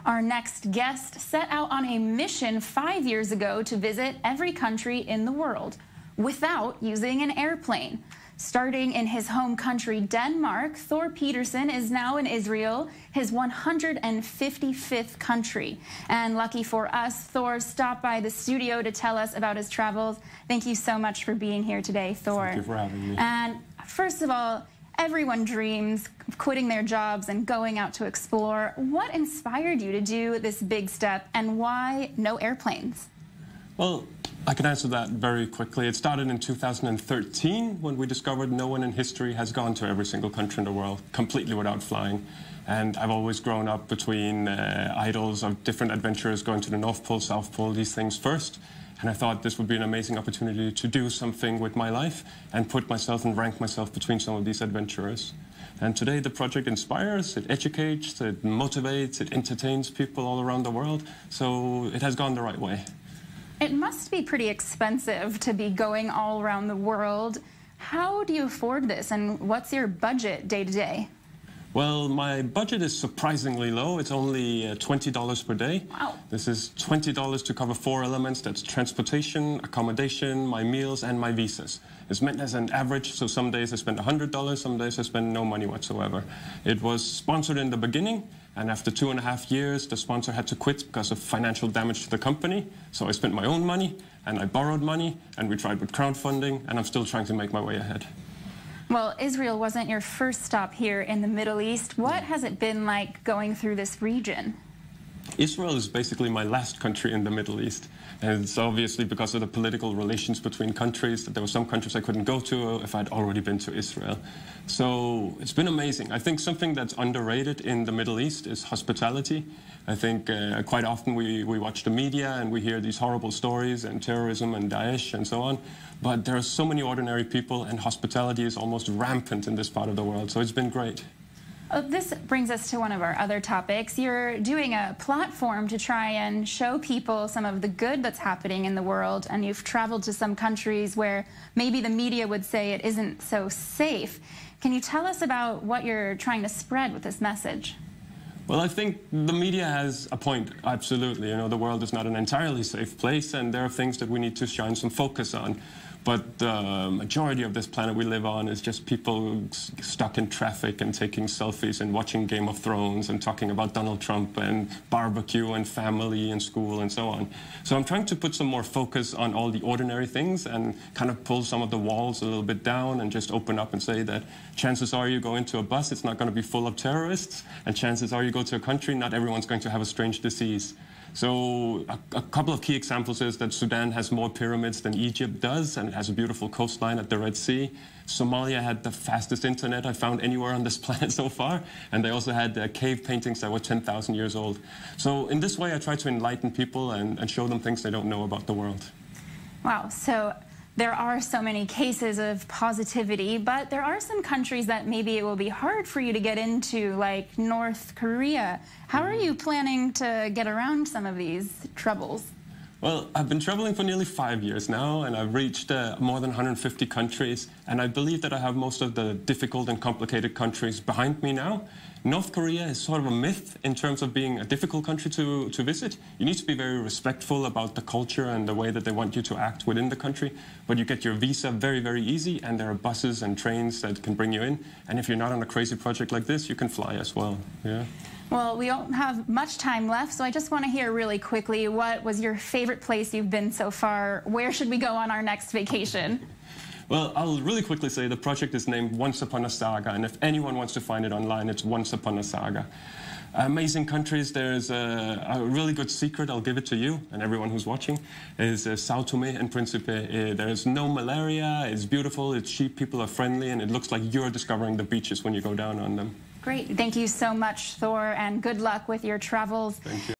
Our next guest set out on a mission 5 years ago to visit every country in the world without using an airplane. Starting in his home country, Denmark, Thor Peterson is now in Israel, his 155th country. And lucky for us, Thor stopped by the studio to tell us about his travels. Thank you so much for being here today, Thor. Thank you for having me. And first of all, everyone dreams of quitting their jobs and going out to explore. What inspired you to do this big step, and why no airplanes? Well, I can answer that very quickly. It started in 2013 when we discovered no one in history has gone to every single country in the world completely without flying. And I've always grown up between idols of different adventurers going to the North Pole, South Pole, these things first. And I thought this would be an amazing opportunity to do something with my life and put myself and rank myself between some of these adventurers. And today the project inspires, it educates, it motivates, it entertains people all around the world. So it has gone the right way. It must be pretty expensive to be going all around the world. How do you afford this, and what's your budget day to day? Well, my budget is surprisingly low. It's only $20 per day. Wow. This is $20 to cover 4 elements. That's transportation, accommodation, my meals, and my visas. It's meant as an average, so some days I spend $100, some days I spend no money whatsoever. It was sponsored in the beginning, and after 2.5 years, the sponsor had to quit because of financial damage to the company. So I spent my own money, and I borrowed money, and we tried with crowdfunding, and I'm still trying to make my way ahead. Well, Israel wasn't your first stop here in the Middle East. What has it been like going through this region? Israel is basically my last country in the Middle East. And it's obviously because of the political relations between countries that there were some countries I couldn't go to if I'd already been to Israel. So it's been amazing. I think something that's underrated in the Middle East is hospitality. I think quite often we watch the media and we hear these horrible stories and terrorism and Daesh and so on. But there are so many ordinary people, and hospitality is almost rampant in this part of the world. So it's been great. This brings us to one of our other topics. You're doing a platform to try and show people some of the good that's happening in the world, and you've traveled to some countries where maybe the media would say it isn't so safe. Can you tell us about what you're trying to spread with this message? Well, I think the media has a point, absolutely. You know, the world is not an entirely safe place, and there are things that we need to shine some focus on. But the majority of this planet we live on is just people stuck in traffic and taking selfies and watching Game of Thrones and talking about Donald Trump and barbecue and family and school and so on. So I'm trying to put some more focus on all the ordinary things and kind of pull some of the walls a little bit down and just open up and say that chances are you go into a bus, it's not going to be full of terrorists, and chances are you go to a country, not everyone's going to have a strange disease. So a couple of key examples is that Sudan has more pyramids than Egypt does, and it has a beautiful coastline at the Red Sea. Somalia had the fastest internet I found anywhere on this planet so far, and they also had cave paintings that were 10,000 years old. So in this way, I try to enlighten people and show them things they don't know about the world. Wow. So there are so many cases of positivity, but there are some countries that maybe it will be hard for you to get into, like North Korea. How are you planning to get around some of these troubles? Well, I've been traveling for nearly 5 years now, and I've reached more than 150 countries, and I believe that I have most of the difficult and complicated countries behind me now. North Korea is sort of a myth in terms of being a difficult country to visit. You need to be very respectful about the culture and the way that they want you to act within the country, but you get your visa very, very easy, and there are buses and trains that can bring you in. And if you're not on a crazy project like this, you can fly as well. Yeah. Well, we don't have much time left, so I just want to hear really quickly, what was your favorite place you've been so far? Where should we go on our next vacation? Well, I'll really quickly say the project is named Once Upon a Saga, and if anyone wants to find it online, it's Once Upon a Saga. Amazing countries. There's a really good secret, I'll give it to you and everyone who's watching, is Sao Tome and Principe. There's no malaria, it's beautiful, it's cheap, people are friendly, and it looks like you're discovering the beaches when you go down on them. Great. Thank you so much, Thor, and good luck with your travels. Thank you.